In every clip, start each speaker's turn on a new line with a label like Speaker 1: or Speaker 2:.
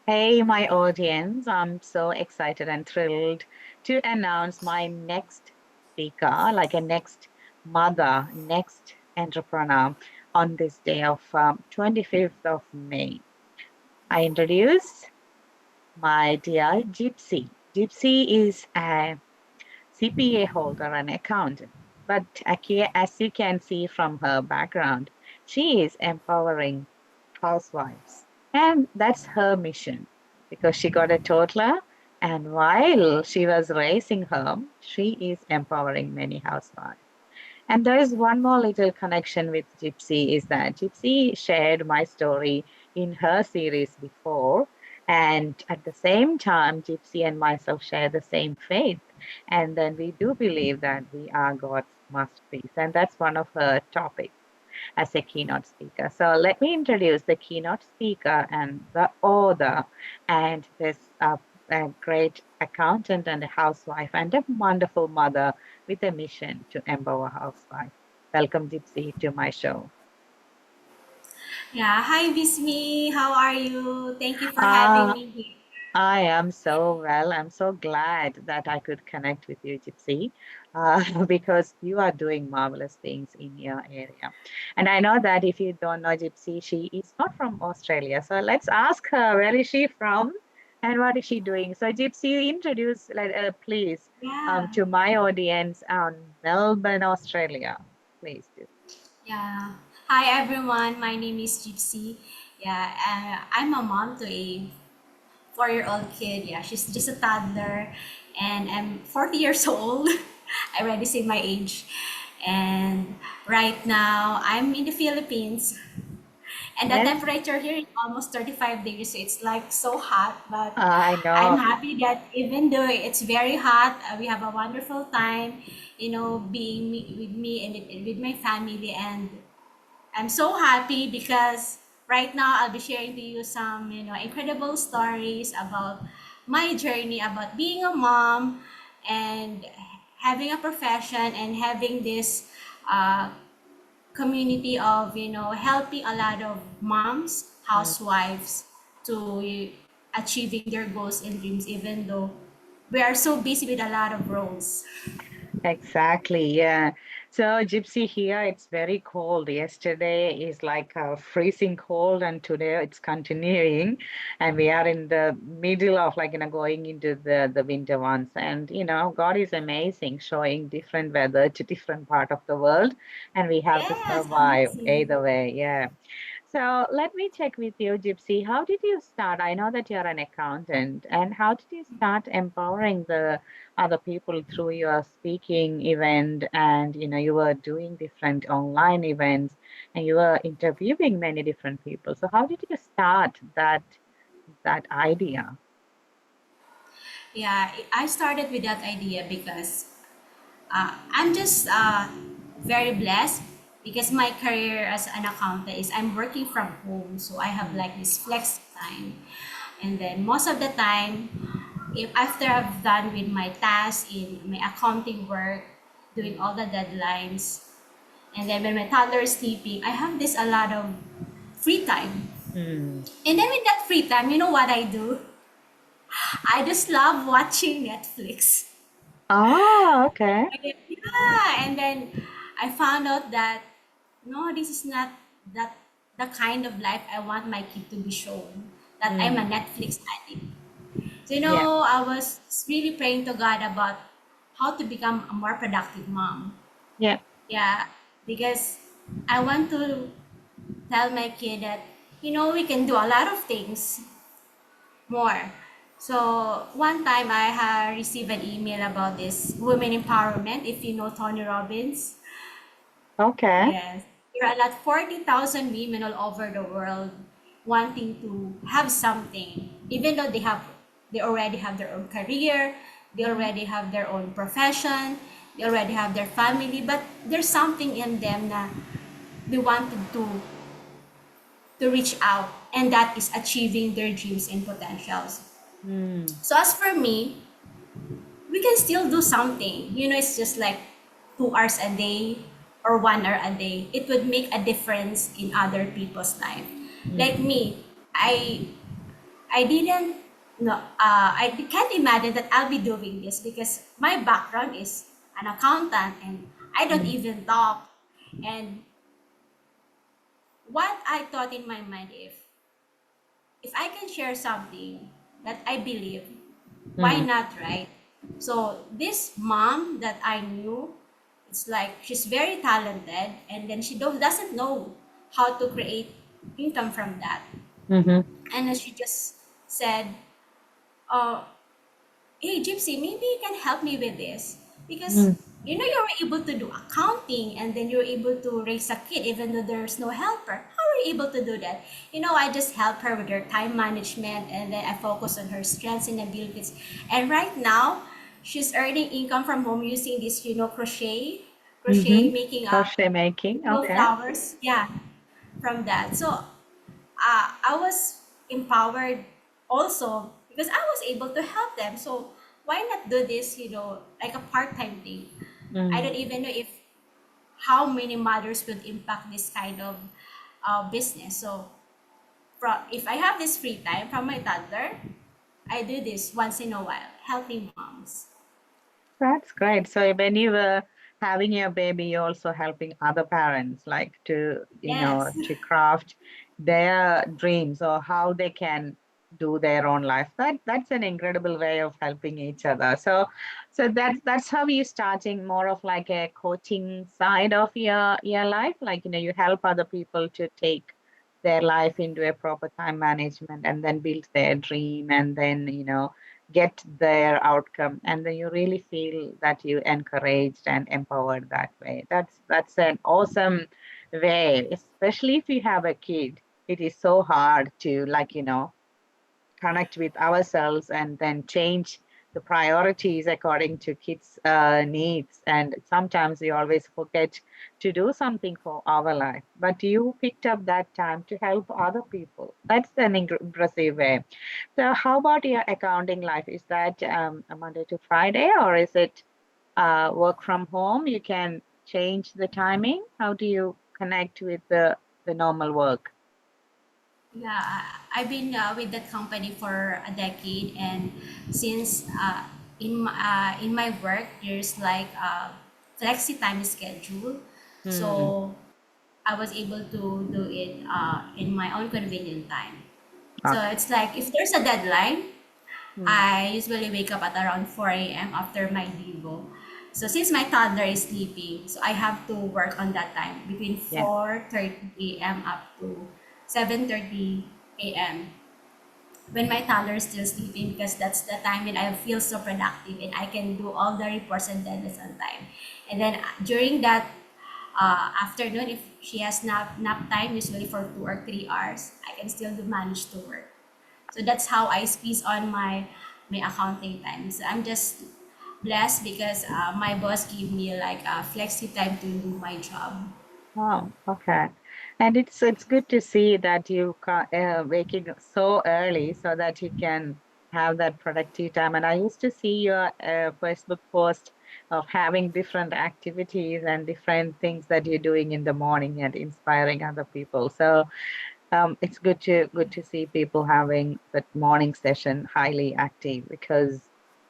Speaker 1: Hey, my audience. I'm so excited and thrilled to announce my next speaker, like a next mother, next entrepreneur on this day of 25th of May. I introduce my dear Gypsy. Gypsy is a CPA holder and accountant, but as you can see from her background, she is empowering housewives. And that's her mission because she got a toddler. And while she was raising her, she is empowering many housewives. And there is one more little connection with Gypsy is that Gypsy shared my story in her series before. And at the same time, Gypsy and myself share the same faith. And then we do believe that we are God's masterpiece. And that's one of her topics as a keynote speaker. So let me introduce the keynote speaker and the author and this a great accountant and a housewife and a wonderful mother with a mission to empower housewives. Welcome, Gypsy, to my show.
Speaker 2: Yeah, hi Bismi. How are you? Thank you for having
Speaker 1: Uh,
Speaker 2: me here.
Speaker 1: I am so well. I'm so glad that I could connect with you, Gypsy, because you are doing marvelous things in your area. And I know that if you don't know Gypsy, she is not from Australia. So let's ask her where is she from and what is she doing. So, Gypsy, introduce, please,
Speaker 2: Yeah,
Speaker 1: to my audience on Melbourne, Australia. Please do.
Speaker 2: yeah. Hi everyone. My name is Gypsy. Yeah, I'm a mom to a 4-year-old kid. Yeah, she's just a toddler, and I'm 40 years old. I already say my age, and right now I'm in the Philippines. And the
Speaker 1: Yes,
Speaker 2: temperature here is almost 35 degrees, so it's like so hot. But
Speaker 1: I
Speaker 2: I'm
Speaker 1: know.
Speaker 2: happy that even though it's very hot, we have a wonderful time, being with me and with my family. And I'm so happy because right now I'll be sharing to you some, incredible stories about my journey about being a mom and having a profession and having this uh, community of helping a lot of moms housewives to achieving their goals and dreams even though we are so busy with a lot of roles.
Speaker 1: Exactly, yeah. So, Gypsy, here it's very cold. Yesterday is like a freezing cold, and today it's continuing. And we are in the middle of going into the winter ones. And God is amazing, showing different weather to different part of the world, and we have to
Speaker 2: Yes,
Speaker 1: survive
Speaker 2: amazing.
Speaker 1: either way. Yeah. So let me check with you, Gypsy. How did you start? I know that you're an accountant, and how did you start empowering the other people through your speaking event? And you were doing different online events, and you were interviewing many different people. So how did you start that idea?
Speaker 2: Yeah, I started with that idea because I'm just very blessed because my career as an accountant is I'm working from home, so I have like this flex time. And then most of the time, if after I've done with my tasks in my accounting work, doing all the deadlines, and then when my toddler is sleeping, I have this a lot of free time.
Speaker 1: Hmm.
Speaker 2: And then with that free time, you know what I do? I just love watching Netflix.
Speaker 1: Oh, okay.
Speaker 2: Yeah, and then I found out that no, this is not that the kind of life I want my kid to be shown. That I'm a
Speaker 1: Hmm.
Speaker 2: Netflix addict. So,
Speaker 1: Yeah.
Speaker 2: I was really praying to God about how to become a more productive mom.
Speaker 1: Yeah.
Speaker 2: Yeah, because I want to tell my kid that, we can do a lot of things more. So, one time I have received an email about this women empowerment, if you know Tony Robbins.
Speaker 1: Okay.
Speaker 2: Yes. There are like 40,000 women all over the world wanting to have something, even though they already have their own career, they
Speaker 1: Mhm.
Speaker 2: already have their own profession, they already have their family, but there's something in them that they wanted to reach out, and that is achieving their dreams and potentials.
Speaker 1: Hmm.
Speaker 2: So as for me, we can still do something. It's just like 2 hours a day or 1 hour a day. It would make a difference in other people's life. Like
Speaker 1: Hmm.
Speaker 2: me, I I didn't no can't imagine that I'll be doing this because my background is an accountant and I don't
Speaker 1: Mm,
Speaker 2: even talk. And what I thought in my mind, if I can share something that I believe, why
Speaker 1: mm,
Speaker 2: not, right? So this mom that I knew, it's like she's very talented, and then doesn't know how to create income from that.
Speaker 1: mm-hmm,
Speaker 2: And then she just said, uh, "Hey, Gypsy, maybe you can help me with this because
Speaker 1: mm,
Speaker 2: you were able to do accounting and then you're able to raise a kid even though there's no helper. How are you able to do that? I just help her with her time management and then I focus on her strengths and abilities. And right now, she's earning income from home using this,
Speaker 1: mm-hmm.
Speaker 2: crochet, making
Speaker 1: Crochet making.
Speaker 2: little
Speaker 1: Okay.
Speaker 2: flowers. Yeah, from that. So I was empowered also because I was able to help them. So why not do this, like a part-time thing? I
Speaker 1: Mm.
Speaker 2: don't even know if how many mothers would impact this kind of business. So if I have this free time from my toddler, I do this once in a while, helping moms.
Speaker 1: That's great. So when you were having your baby, you're also helping other parents, like to,
Speaker 2: Yes.
Speaker 1: to craft their dreams or how they can do their own life. That's an incredible way of helping each other. So that's how you're starting more of like a coaching side of your life. Like, you help other people to take their life into a proper time management and then build their dream and then, get their outcome, and then you really feel that you encouraged and empowered that way. That's an awesome way, especially if you have a kid. It is so hard to, like, connect with ourselves and then change the priorities according to kids needs, and sometimes we always forget to do something for our life, but you picked up that time to help other people. That's an impressive way. So how about your accounting life? Is that a Monday to Friday, or is it work from home? You can change the timing. How do you connect with the normal work?
Speaker 2: Yeah, I've been with that company for a decade, and since in my work there's like a flexi time schedule,
Speaker 1: Hmm.
Speaker 2: so I was able to do it in my own convenient time. So
Speaker 1: Okay.
Speaker 2: it's like if there's a deadline,
Speaker 1: Hmm.
Speaker 2: I usually wake up at around 4 a.m. after my Devo. So since my toddler is sleeping, so I have to work on that time between
Speaker 1: Yeah.
Speaker 2: 4:30 a.m. up to 7:30 a.m. when my toddler is still sleeping because that's the time when I feel so productive and I can do all the reports and deadlines on time. And then during that afternoon, if she has nap time, usually for 2 or 3 hours, I can still do manage to work. So that's how I squeeze on my accounting time. So I'm just blessed because my boss gave me like a flexi time to do my job.
Speaker 1: Oh, okay. And it's good to see that you waking up so early so that you can have that productive time. And I used to see your Facebook post of having different activities and different things that you're doing in the morning and inspiring other people. So it's good to see people having that morning session highly active, because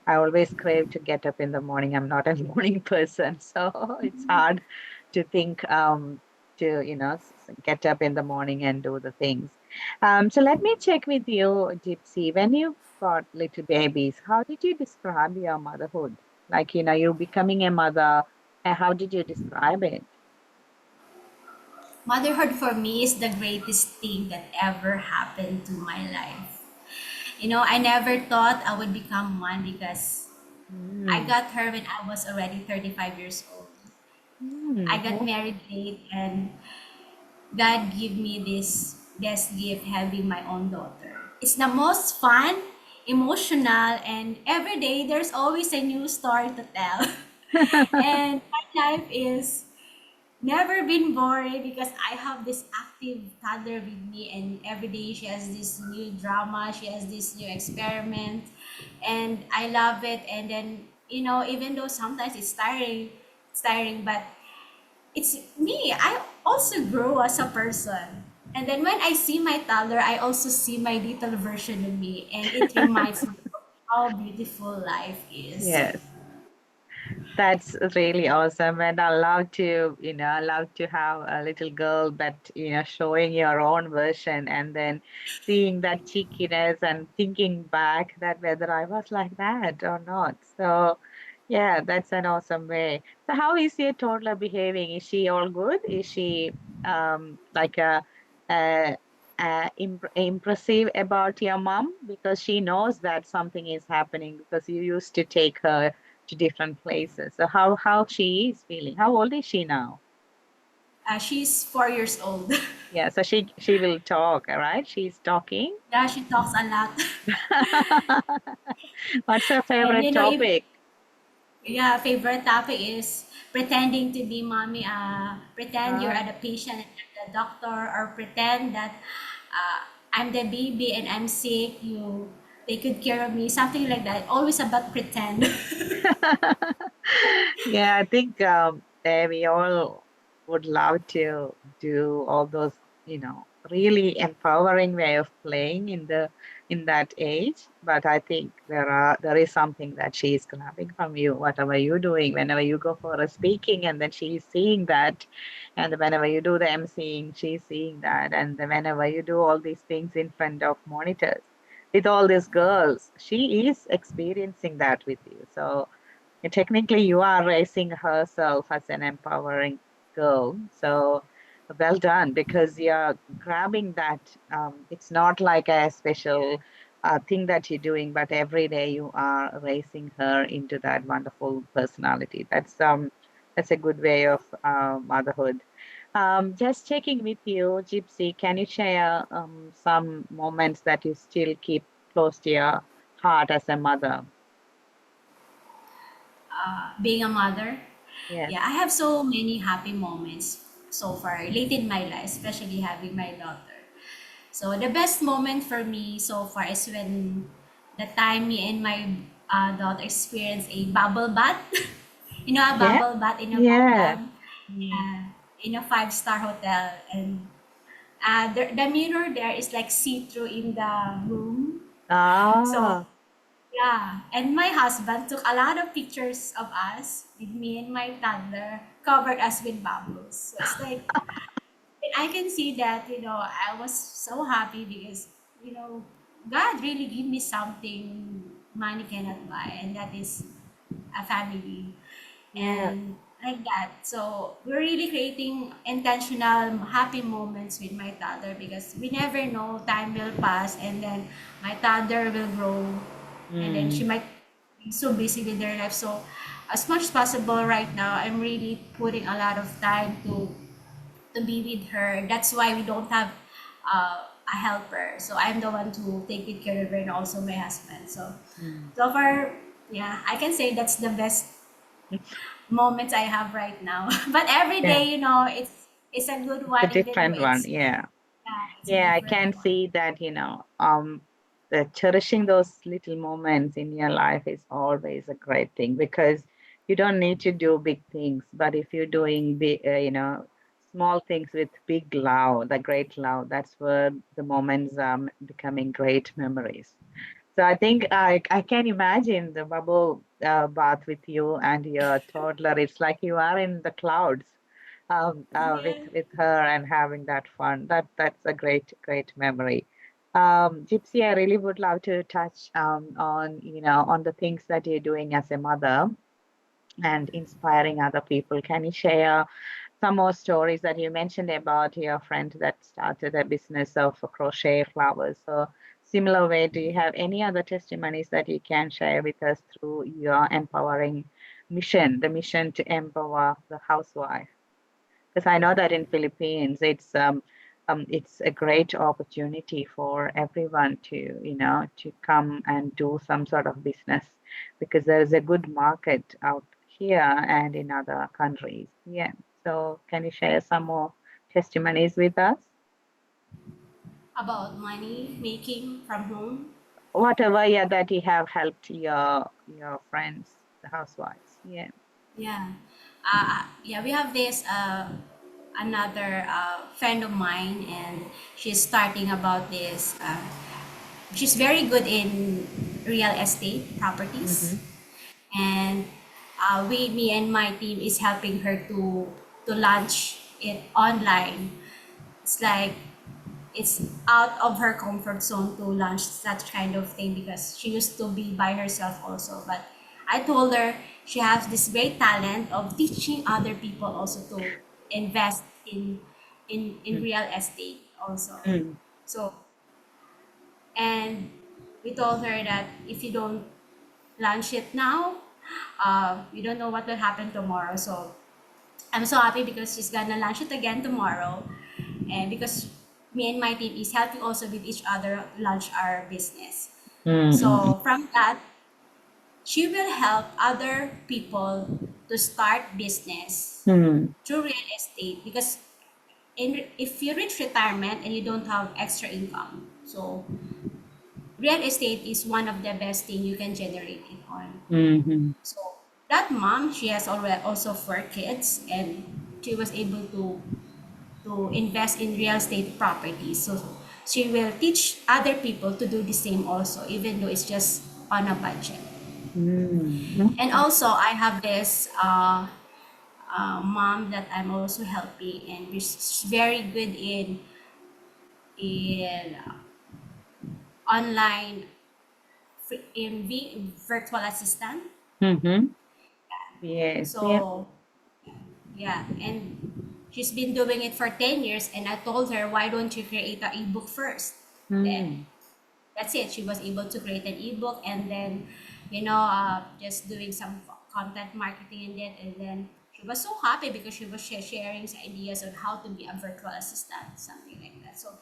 Speaker 1: I always crave to get up in the morning. I'm not a morning person, so it's hard to think to get up in the morning and do the things. So let me check with you, Gypsy. When you got little babies, how did you describe your motherhood? Like, you're becoming a mother, and how did you describe it?
Speaker 2: Motherhood for me is the greatest thing that ever happened to my life. I never thought I would become one because I
Speaker 1: Mm.
Speaker 2: got her when I was already 35 years old. I
Speaker 1: Mm.
Speaker 2: got married late and God gave me this best gift having my own daughter. It's the most fun, emotional, and every day there's always a new story to tell. And my life is never been boring because I have this active toddler with me, and every day she has this new drama, she has this new experiment, and I love it. And then, even though sometimes it's tiring, but it's me. I also grow as a person. And then when I see my toddler, I also see my little version of me, and it reminds me of how beautiful life is.
Speaker 1: Yes. That's really awesome. And I love to, I love to have a little girl that, showing your own version and then seeing that cheekiness and thinking back that whether I was like that or not. So, yeah, that's an awesome way. So, how is your toddler behaving? Is she all good? Is she like a, impressive about your mom because she knows that something is happening because you used to take her to different places. So how she is feeling? How old is she now?
Speaker 2: She's 4 years old.
Speaker 1: Yeah, so she will talk, all right? She's talking.
Speaker 2: Yeah, she talks a lot.
Speaker 1: What's her
Speaker 2: And
Speaker 1: favorite
Speaker 2: if
Speaker 1: topic?
Speaker 2: yeah, favorite topic is pretending to be mommy. Pretend you're
Speaker 1: Uh,
Speaker 2: at a patient at the doctor, or pretend that I'm the baby and I'm sick. You take good care of me, something like that. Always about pretend.
Speaker 1: yeah, I think we all would love to do all those, really empowering way of playing in that age. But I think there is something that she is grabbing from you, whatever you're doing, whenever you go for a speaking, and then she's seeing that, and whenever you do the emceeing, she's seeing that, and then whenever you do all these things in front of monitors with all these girls, she is experiencing that with you. So technically, you are raising herself as an empowering girl. So well done because you're grabbing that. It's not like a special thing that you're doing, but every day you are raising her into that wonderful personality. That's a good way of motherhood. Just checking with you, Gypsy. Can you share some moments that you still keep close to your heart as a mother?
Speaker 2: Being a mother.
Speaker 1: Yes.
Speaker 2: Yeah, I have so many happy moments so far late in my life, especially having my daughter. So the best moment for me so far is when the time me and my daughter experienced a bubble bath. You know, a
Speaker 1: Yeah.
Speaker 2: bubble bath in a
Speaker 1: Yeah.
Speaker 2: bathtub,
Speaker 1: Mm.
Speaker 2: in a five-star hotel, and the mirror there is like see-through in the room. So
Speaker 1: Ah,
Speaker 2: yeah, and my husband took a lot of pictures of us with me and my toddler, covered us with bubbles. So it's like I can see that, I was so happy because, God really gave me something money cannot buy, and that is a family.
Speaker 1: yes.
Speaker 2: And like that. So we're really creating intentional happy moments with my toddler because we never know, time will pass, and then my toddler will grow, and then she
Speaker 1: Mm,
Speaker 2: might be so busy with their life. So as much as possible right now, I'm really putting a lot of time to be with her. That's why we don't have a helper. So I'm the one to take good care of her, and also my husband. So
Speaker 1: mm.
Speaker 2: so far, yeah, I can say that's the best moments I have right now. But every
Speaker 1: Yeah,
Speaker 2: day, it's a good
Speaker 1: it's a
Speaker 2: one, even though
Speaker 1: different one.
Speaker 2: it's
Speaker 1: Yeah.
Speaker 2: it's a
Speaker 1: Yeah, I
Speaker 2: different
Speaker 1: can
Speaker 2: one.
Speaker 1: see that, the cherishing those little moments in your life is always a great thing because you don't need to do big things, but if you're doing big, small things with big love, the great love, that's where the moments are becoming great memories. So I think I can imagine the bubble bath with you and your toddler. It's like you are in the clouds
Speaker 2: Yeah.
Speaker 1: with her and having that fun. That's a great memory. Gypsy, I really would love to touch on on the things that you're doing as a mother and inspiring other people. Can you share some more stories that you mentioned about your friend that started a business of crochet flowers? So, similar way, do you have any other testimonies that you can share with us through your empowering mission, the mission to empower the housewife? Because I know that in Philippines, it's a great opportunity for everyone to, to come and do some sort of business because there is a good market out here and in other countries. Yeah. So can you share some more testimonies with us?
Speaker 2: About money making from home.
Speaker 1: Whatever, yeah, that you have helped your friends, the housewives. Yeah.
Speaker 2: Yeah. Yeah, we have this another friend of mine, and she's starting about this. She's very good in real estate properties,
Speaker 1: Mm-hmm.
Speaker 2: and me and my team is helping her to launch it online. It's like it's out of her comfort zone to launch such kind of thing because she used to be by herself also. But I told her she has this great talent of teaching other people also to invest in real estate also.
Speaker 1: Mm-hmm.
Speaker 2: So, and we told her that if you don't launch it now, we don't know what will happen tomorrow. So I'm so happy because she's gonna launch it again tomorrow, and because me and my team is helping also with each other launch our business.
Speaker 1: Mm-hmm.
Speaker 2: So from that, she will help other people to start business
Speaker 1: Mm-hmm.
Speaker 2: through real estate because if you reach retirement and you don't have extra income, so real estate is one of the best thing you can generate it on.
Speaker 1: Mm-hmm.
Speaker 2: So that mom, she has already also four kids, and she was able to invest in real estate properties. So she will teach other people to do the same also, even though it's just on a budget.
Speaker 1: Mm-hmm.
Speaker 2: And
Speaker 1: Okay.
Speaker 2: also, I have this mom that I'm also helping, and she's very good in online virtual assistant.
Speaker 1: Mm-hmm. Yes. Yeah.
Speaker 2: So yeah, and she's been doing it for 10 years, and I told her, why don't you create an ebook first? Then
Speaker 1: Mm-hmm.
Speaker 2: that's it. She was able to create an ebook, and then, just doing some content marketing in it, and then she was so happy because she was sharing ideas on how to be a virtual assistant, something like that. So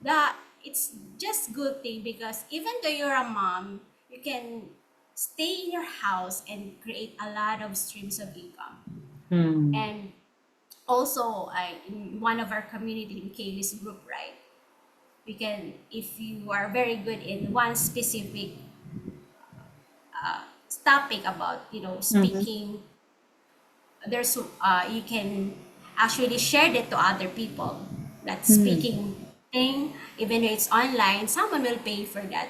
Speaker 2: that it's just good thing because even though you're a mom, you can stay in your house and create a lot of streams of income.
Speaker 1: Mm-hmm.
Speaker 2: And also, in one of our community in Kaylee's group, right? We can, if you are very good in one specific topic about,
Speaker 1: Mm-hmm.
Speaker 2: speaking, there's you can actually share that to other people. That
Speaker 1: Mm-hmm.
Speaker 2: speaking thing, even though it's online, someone will pay for that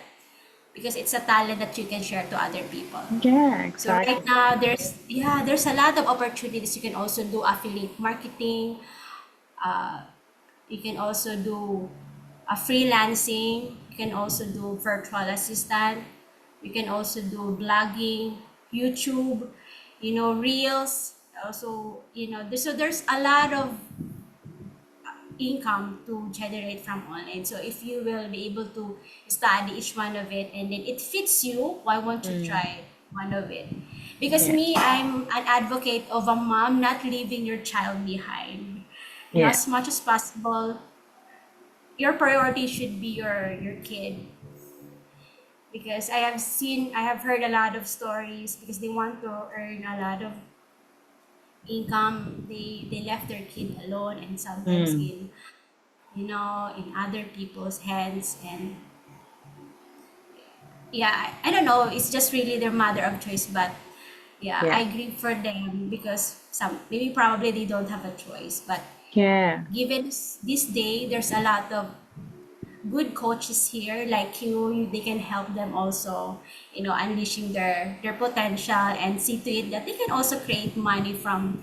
Speaker 2: because it's a talent that you can share to other people.
Speaker 1: Yeah,
Speaker 2: So right
Speaker 1: exactly.
Speaker 2: now, there's a lot of opportunities. You can also do affiliate marketing. You can also do a freelancing. You can also do virtual assistant. You can also do blogging, YouTube, reels. Also, there's a lot of income to generate from online. So if you will be able to study each one of it and then it fits you, why won't you
Speaker 1: Mm.
Speaker 2: try one of it? Because
Speaker 1: Yeah.
Speaker 2: me, I'm an advocate of a mom not leaving your child behind.
Speaker 1: Yeah.
Speaker 2: As much as possible, your priority should be your kid, because I have heard a lot of stories because they want to earn a lot of income, they left their kid alone and sometimes
Speaker 1: Mm.
Speaker 2: in other people's hands. And yeah, I don't know, it's just really their mother of choice. But yeah,
Speaker 1: Yeah.
Speaker 2: I grieve for them because some maybe probably they don't have a choice. But
Speaker 1: Yeah.
Speaker 2: given this day, there's a lot of good coaches here like you. They can help them also, unleashing their potential and see to it that they can also create money from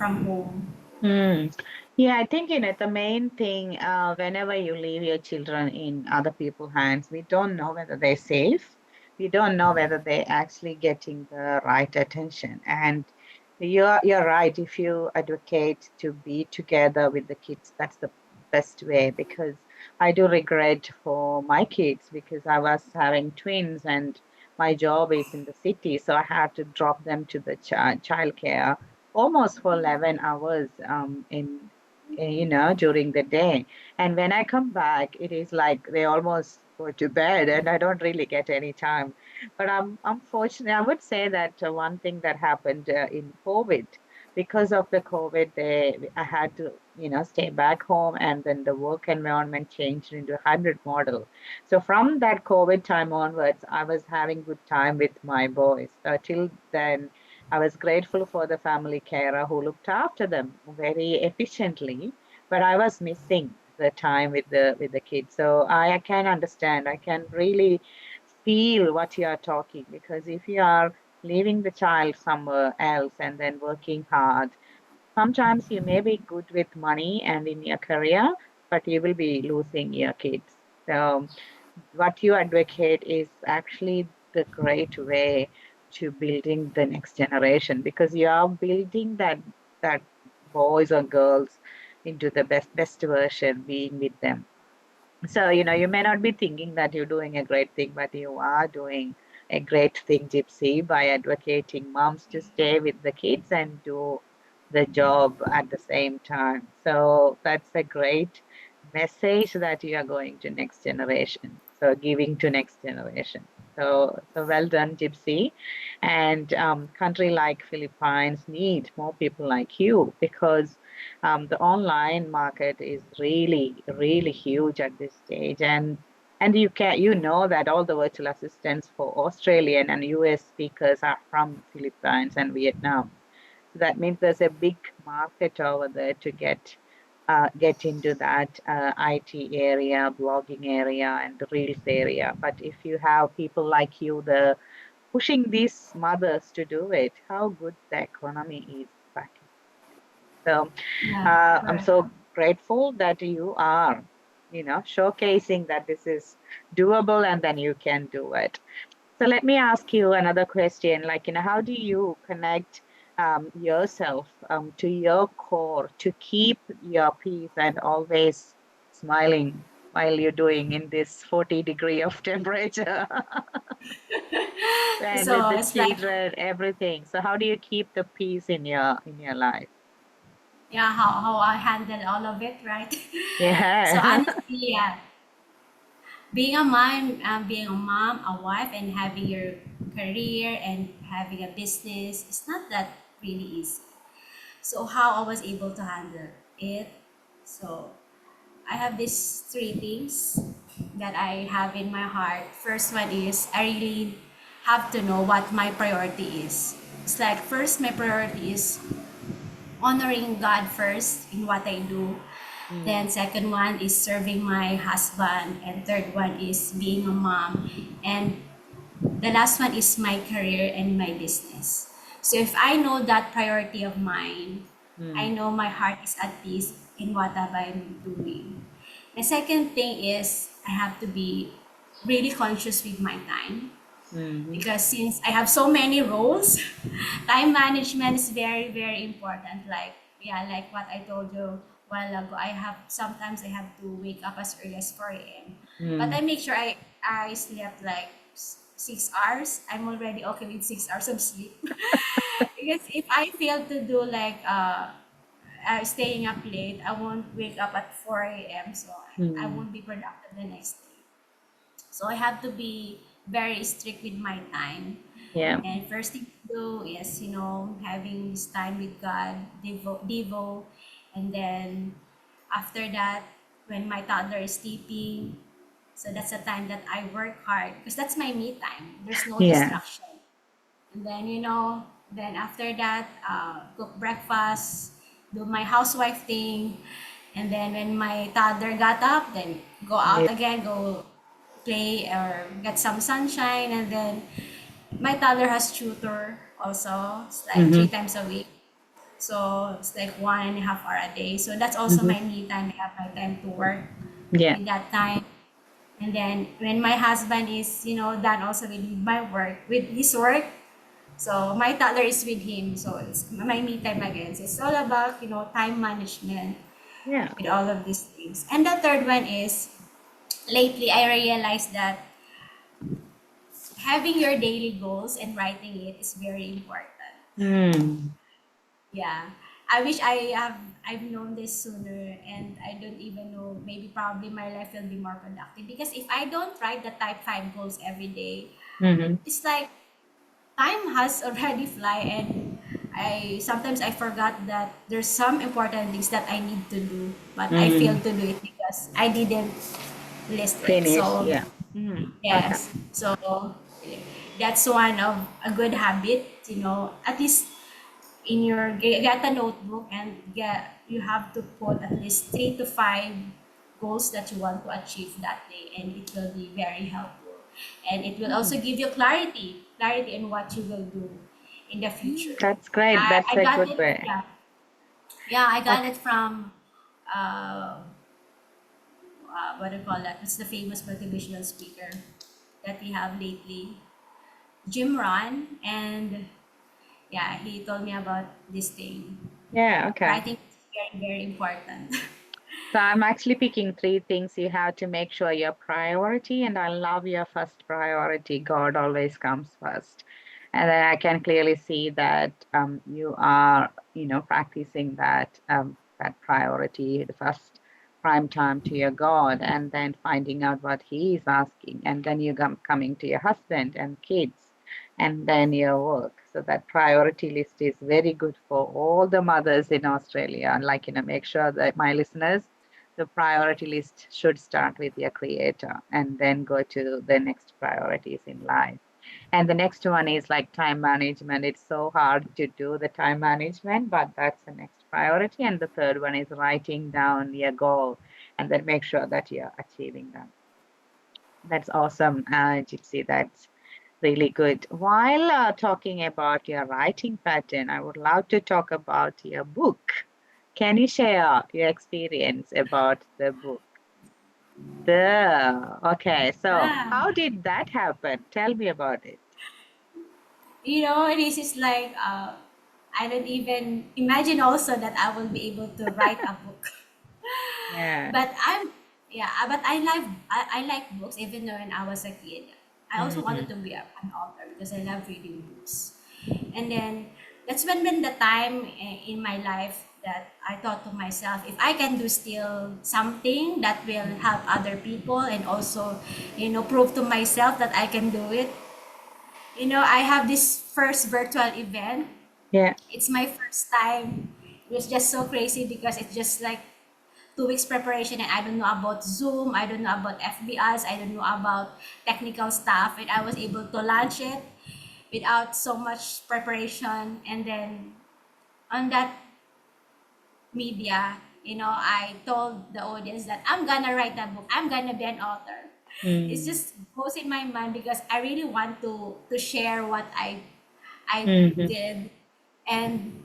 Speaker 2: home.
Speaker 1: Mm. Yeah, I think the main thing, whenever you leave your children in other people's hands, we don't know whether they're safe. We don't know whether they're actually getting the right attention. And you're right. If you advocate to be together with the kids, that's the best way. Because I do regret for my kids because I was having twins and my job is in the city, so I had to drop them to the childcare almost for 11 hours during the day. And when I come back, it is like they almost go to bed and I don't really get any time. But I'm fortunate. I would say that one thing that happened in COVID, because of the COVID, I had to stay back home, and then the work environment changed into a hybrid model. So from that COVID time onwards, I was having good time with my boys. Till then, I was grateful for the family carer who looked after them very efficiently, but I was missing the time with the kids. So I can understand. I can really feel what you are talking, because if you are leaving the child somewhere else and then working hard, sometimes you may be good with money and in your career, but you will be losing your kids. So what you advocate is actually the great way to building the next generation, because you are building that boys or girls into the best version, being with them. So, you may not be thinking that you're doing a great thing, but you are doing a great thing, Gypsy, by advocating moms to stay with the kids and do the job at the same time. So that's a great message that you are going to next generation. So giving to next generation. So well done, Gypsy. And country like Philippines need more people like you, because the online market is really, really huge at this stage. And you know that all the virtual assistants for Australian and US speakers are from Philippines and Vietnam. So that means there's a big market over there to get into that IT area, blogging area, and the Reels area. But if you have people like you, the pushing these mothers to do it, how good the economy is back. So
Speaker 2: Yeah,
Speaker 1: I'm
Speaker 2: correct.
Speaker 1: so grateful that you are, showcasing that this is doable and then you can do it. So let me ask you another question. Like, how do you connect yourself to your core to keep your peace and always smiling while you're doing in this 40-degree of temperature and with
Speaker 2: So
Speaker 1: the
Speaker 2: it's like,
Speaker 1: children, everything. So how do you keep the peace in your life?
Speaker 2: yeah, how I handle all of it, right? So
Speaker 1: Yeah.
Speaker 2: honestly, yeah, being a mom, a wife, and having your career and having a business, it's not that really easy. So how I was able to handle it. So I have these three things that I have in my heart. First one is I really have to know what my priority is. It's like first my priority is honoring God first in what I do.
Speaker 1: Mm,
Speaker 2: Then second one is serving my husband, and third one is being a mom, and the last one is my career and my business. So if I know that priority of mine, I
Speaker 1: mm,
Speaker 2: know my heart is at peace in whatever I'm doing. The second thing is I have to be really conscious with my time,
Speaker 1: mhm,
Speaker 2: because since I have so many roles, time management is very, very important. Like, yeah, like what I told you a while ago, sometimes I have to wake up as early as 4 a.m. But I
Speaker 1: mm,
Speaker 2: make sure I slept like 6 hours. I'm already okay with 6 hours of sleep. Because if I fail to do like staying up late, I won't wake up at 4 a.m. So I
Speaker 1: mm.
Speaker 2: won't be productive the next day. So I have to be very strict with my time.
Speaker 1: Yeah,
Speaker 2: And first thing to do is, having this time with God, Devo. And then after that, when my toddler is sleeping, so that's the time that I work hard because that's my me time. There's no
Speaker 1: yeah.
Speaker 2: distraction. And then, then after that, cook breakfast, do my housewife thing. And then when my toddler got up, then go
Speaker 1: Yeah.
Speaker 2: out again, go play or get some sunshine. And then my toddler has tutor also. It's like three
Speaker 1: Mm-hmm.
Speaker 2: times a week. So it's like 1.5 hour a day. So that's also
Speaker 1: Mm-hmm.
Speaker 2: my me time. I have my time to work
Speaker 1: Yeah.
Speaker 2: with that time. And then when my husband is, done also with with his work, so my toddler is with him. So it's my me time again. So it's all about, time management
Speaker 1: Yeah.
Speaker 2: with all of these things. And the third one is lately I realized that having your daily goals and writing it is very important.
Speaker 1: Mm.
Speaker 2: Yeah. I wish I've known this sooner, and I don't even know, maybe probably my life will be more productive, because if I don't write the type 5 goals every day,
Speaker 1: Mm-hmm.
Speaker 2: it's like time has already fly, and I sometimes I forgot that there's some important things that I need to do, but I failed
Speaker 1: Mm.
Speaker 2: to do it because I didn't list it.
Speaker 1: Finish.
Speaker 2: So
Speaker 1: Yeah. Mm. Okay.
Speaker 2: yes. So That's one of a good habit, at least in your get a notebook and get you have to put at least 3 to 5 goals that you want to achieve that day, and it will be very helpful, and it will also
Speaker 1: Mm,
Speaker 2: give you clarity in what you will do in the future.
Speaker 1: that's great.
Speaker 2: I
Speaker 1: That's a
Speaker 2: got
Speaker 1: good
Speaker 2: it,
Speaker 1: way.
Speaker 2: yeah, I got
Speaker 1: Okay.
Speaker 2: it from uh, what do you call that? It's the famous motivational speaker that we have lately, Jim Ron, and yeah, he told me about this thing.
Speaker 1: Yeah, okay.
Speaker 2: Writing is very important.
Speaker 1: So I'm actually picking three things you have to make sure your priority, and I love your first priority. God always comes first. And then I can clearly see that you are, practicing that priority, the first prime time to your God, and then finding out what He is asking, and then you come coming to your husband and kids, and then your work. So that priority list is very good for all the mothers in Australia. And like, make sure that my listeners, the priority list should start with your creator and then go to the next priorities in life. And the next one is like time management. It's so hard to do the time management, but that's the next priority. And the third one is writing down your goal and then make sure that you're achieving them. That's awesome, Gypsy. That's really good. While talking about your writing pattern, I would love to talk about your book. Can you share your experience about the book? Okay, so
Speaker 2: Yeah.
Speaker 1: how did that happen? Tell me about it.
Speaker 2: This is like, I don't even imagine also that I will be able to write a book.
Speaker 1: Yeah.
Speaker 2: But I like books even though when I was a kid. I also wanted
Speaker 1: Hmm.
Speaker 2: to be an author because I love reading books. And then that's when the time in my life that I thought to myself, if I can do still something that will help other people and also, prove to myself that I can do it. I have this first virtual event.
Speaker 1: Yeah.
Speaker 2: It's my first time. It was just so crazy because it's just like 2 weeks preparation, and I don't know about Zoom, I don't know about FBIs, I don't know about technical stuff, and I was able to launch it without so much preparation. And then on that media, I told the audience that I'm gonna write a book, I'm gonna be an author. It's
Speaker 1: Mm-hmm.
Speaker 2: just goes in my mind because I really want to share what I
Speaker 1: Mm-hmm.
Speaker 2: did. And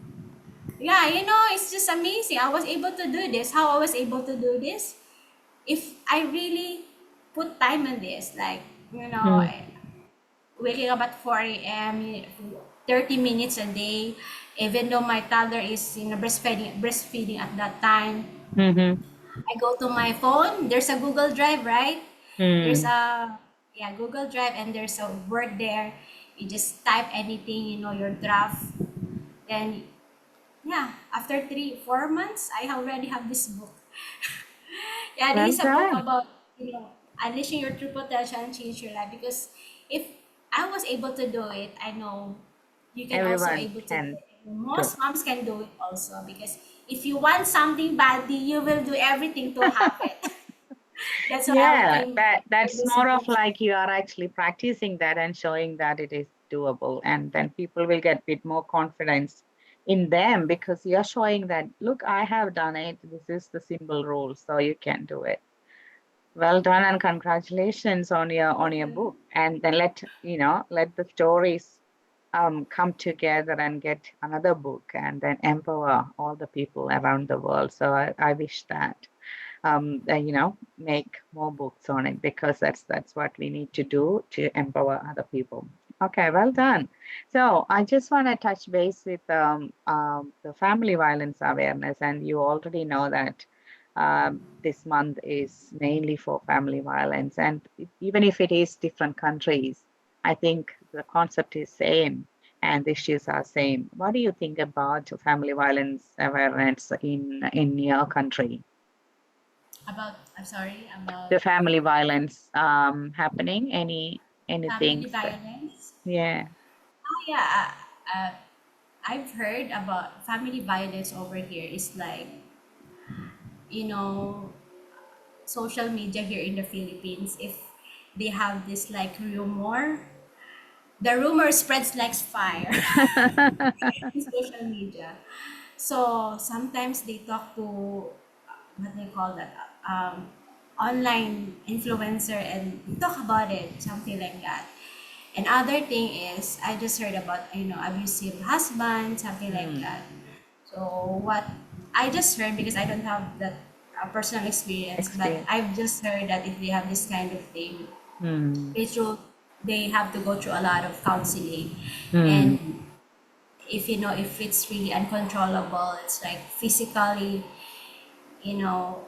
Speaker 2: yeah, it's just amazing. I was able to do this. How I was able to do this? If I really put time in this, like, waking up at 4 a.m., 30 minutes a day, even though my toddler is, breastfeeding at that time,
Speaker 1: Mm-hmm.
Speaker 2: I go to my phone. There's a Google Drive, right? There's
Speaker 1: Mm-hmm.
Speaker 2: a, yeah, Google Drive, and there's a word there. You just type anything, your draft. Then, yeah, after 3 4 months, I already have this book. Yeah,
Speaker 1: Well
Speaker 2: this is a book
Speaker 1: done.
Speaker 2: about, unleashing your true potential and change your life. Because if I was able to do it, I know you can also
Speaker 1: Everyone
Speaker 2: able to do
Speaker 1: can
Speaker 2: it.
Speaker 1: do.
Speaker 2: Most moms can do it also, because if you want something badly, you will do everything to have it. That's why I
Speaker 1: Yeah,
Speaker 2: came with
Speaker 1: that's
Speaker 2: this
Speaker 1: more of
Speaker 2: book.
Speaker 1: like you are actually practicing that and showing that it is doable, and then people will get a bit more confidence in them because you're showing that, look, I have done it. This is the simple rule, so you can do it. Well done and congratulations on your
Speaker 2: Okay.
Speaker 1: book. And then let the stories come together and get another book and then empower all the people around the world. So I wish that make more books on it because that's what we need to do to empower other people. Okay, well done. So I just want to touch base with the family violence awareness, and you already know that this month is mainly for family violence, and even if it is different countries, I think the concept is same and the issues are same. What do you think about family violence awareness in your country?
Speaker 2: I'm sorry, about
Speaker 1: The family violence happening? Anything?
Speaker 2: family violence.
Speaker 1: Yeah.
Speaker 2: Oh yeah, I've heard about family violence over here. Is like, you know social media here in the Philippines, if they have this like rumor, the rumor spreads like fire in social media. So sometimes they talk to what do you call that? Online influencer and talk about it, something like that. And other thing is, I just heard about abusive husband, something like
Speaker 1: Mm.
Speaker 2: that. So what I just heard, because I don't have that personal experience, but
Speaker 1: Experience.
Speaker 2: I've just heard that if they have this kind of thing,
Speaker 1: Mm.
Speaker 2: it's true, they have to go through a lot of counseling.
Speaker 1: Mm.
Speaker 2: And if it's really uncontrollable, it's like physically, you know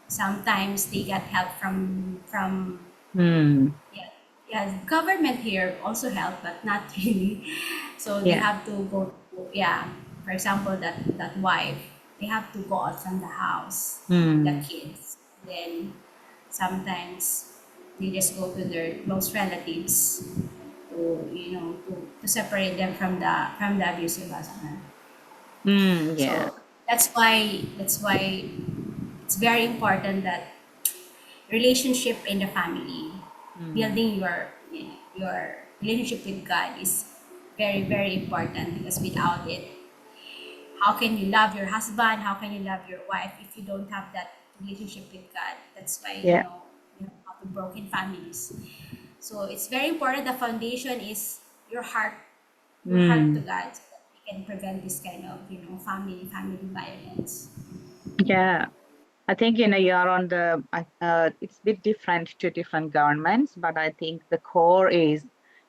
Speaker 2: sometimes they get help from
Speaker 1: Mm.
Speaker 2: yeah, yeah, government here also help, but not really. So they
Speaker 1: Yeah.
Speaker 2: have to go to, yeah, for example, that wife, they have to go out from the house with the
Speaker 1: Mm.
Speaker 2: kids. Then sometimes they just go to their close relatives to separate them from the abusive husband.
Speaker 1: Mm. Yeah.
Speaker 2: So that's why it's very important that relationship in the family,
Speaker 1: Mm.
Speaker 2: building your relationship with God is very, very important, because without it, how can you love your husband, how can you love your wife if you don't have that relationship with God? That's why
Speaker 1: Yeah.
Speaker 2: you have to broken families. So it's very important, the foundation is your heart to
Speaker 1: Mm.
Speaker 2: God, so that we can prevent this kind of family violence.
Speaker 1: Yeah. I think, you're on it's a bit different to different governments, but I think the core is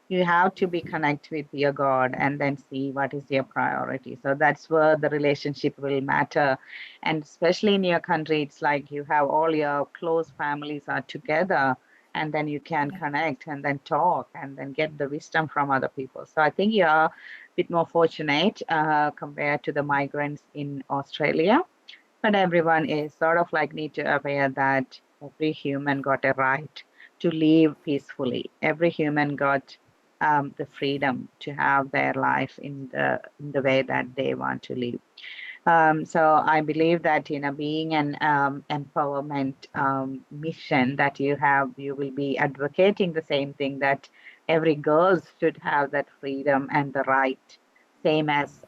Speaker 1: you have to be connect with your God and then see what is your priority. So that's where the relationship will matter. And especially in your country, it's like you have all your close families are together, and then you can
Speaker 2: Yeah.
Speaker 1: connect and then talk and then get the wisdom from other people. So I think you're a bit more fortunate compared to the migrants in Australia, but everyone is sort of like need to aware that every human got a right to live peacefully. Every human got the freedom to have their life in the way that they want to live. So I believe that being an empowerment mission that you have, you will be advocating the same thing, that every girl should have that freedom and the right, same as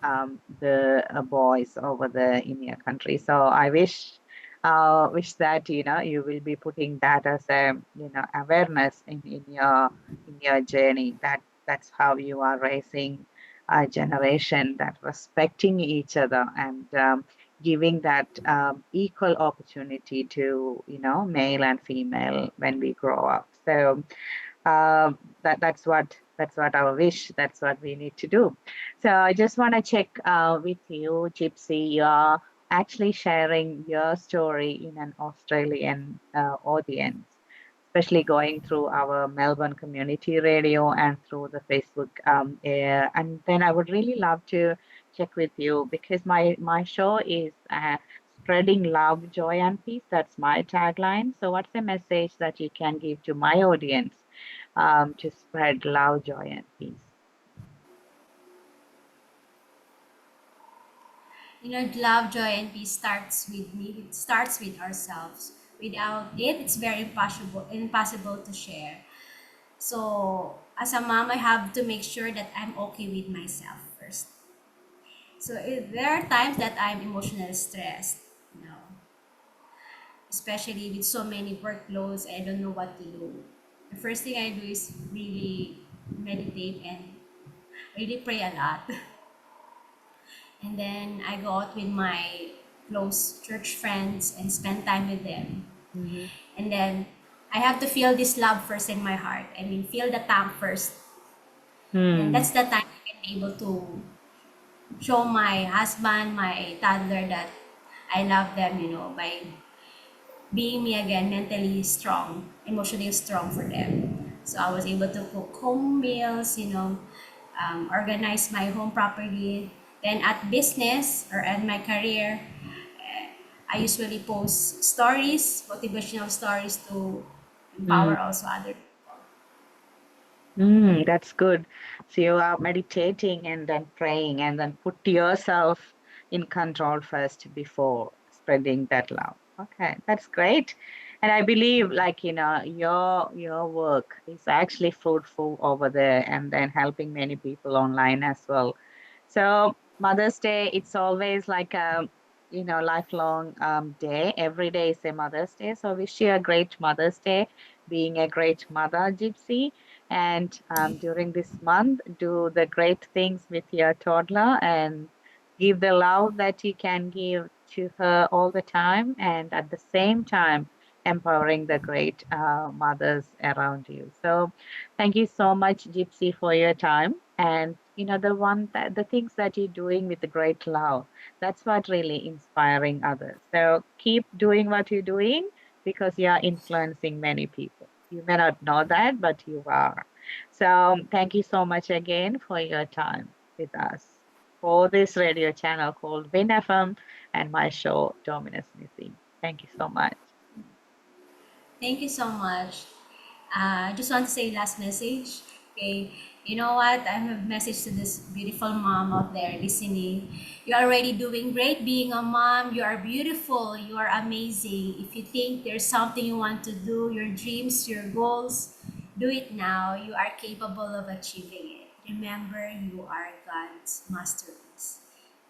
Speaker 1: the boys over the in your country. So I wish that you will be putting that as a awareness in your journey. That's how you are raising a generation that respecting each other and giving that equal opportunity to male and female when we grow up. So that's what our wish, that's what we need to do. So I just want to check with you, Gypsy. You're actually sharing your story in an Australian audience, especially going through our Melbourne community radio and through the Facebook air. And then I would really love to check with you, because my show is spreading love, joy, and peace. That's my tagline. So, what's the message that you can give to my audience to spread love, joy, and peace?
Speaker 2: Love, joy, and peace starts with me. It starts with ourselves. Without it, it's very impossible to share. So, as a mom, I have to make sure that I'm okay with myself first. So, there are times that I'm emotionally stressed, you know, especially with so many workloads. I don't know what to do. The first thing I do is really meditate and really pray a lot. And then I go out with my close church friends and spend time with them.
Speaker 1: Mm-hmm.
Speaker 2: And then I have to feel this love first in my heart. I mean, feel the tank first. Then
Speaker 1: Hmm.
Speaker 2: that's the time I can be able to show my husband, my toddler, that I love them, by being me again, mentally strong, emotionally strong for them. So I was able to cook home meals, organize my home properly. Then at business or at my career, I usually post stories, motivational stories to
Speaker 1: Mm.
Speaker 2: empower also other people.
Speaker 1: That's good. So you are meditating and then praying and then put yourself in control first before spreading that love. Okay, that's great. And I believe, like, your work is actually fruitful over there and then helping many people online as well. So Mother's Day, it's always like a, lifelong day. Every day is a Mother's Day. So wish you a great Mother's Day, being a great mother, Gypsy. And during this month, do the great things with your toddler and give the love that you can give to her all the time, and at the same time empowering the great mothers around you. So thank you so much, Gypsy, for your time. And the things that you're doing with the great love, that's what really inspiring others. So keep doing what you're doing, because you are influencing many people. You may not know that, but you are. So thank you so much again for your time with us for this radio channel called Win FM and my show Dominus Missing. Thank you so much.
Speaker 2: Thank you so much. I just want to say last message. Okay, you know what? I have a message to this beautiful mom out there listening. You're already doing great being a mom. You are beautiful. You are amazing. If you think there's something you want to do, your dreams, your goals, do it now. You are capable of achieving it. Remember, you are God's masterpiece.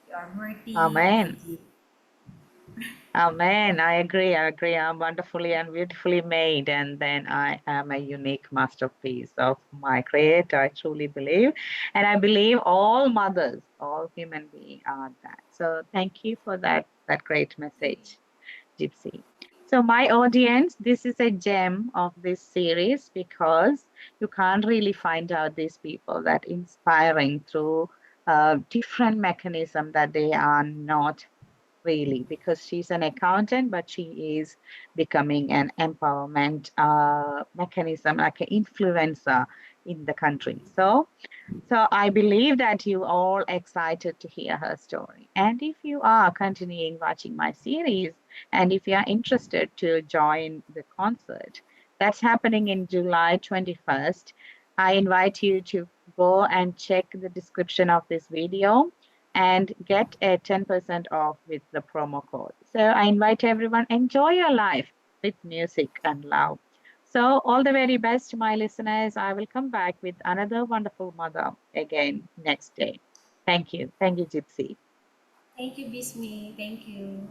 Speaker 2: You are worthy
Speaker 1: Amen.
Speaker 2: and you.
Speaker 1: Amen. I agree. I agree. I'm wonderfully and beautifully made, and then I am a unique masterpiece of my Creator. I truly believe, and I believe all mothers, all human beings are that. So thank you for that great message, Gypsy. So, my audience, this is a gem of this series, because you can't really find out these people that inspiring through different mechanism that they are not really, because she's an accountant, but she is becoming an empowerment mechanism, like an influencer in the country. So I believe that you all excited to hear her story. And if you are continuing watching my series, and if you are interested to join the concert that's happening in July 21st, I invite you to go and check the description of this video and get a 10% off with the promo code. So I invite everyone, enjoy your life with music and love. So, all the very best, my listeners. I will come back with another wonderful mother again next day. Thank you. Thank you, Gypsy.
Speaker 2: Thank you, Bismi. Thank you.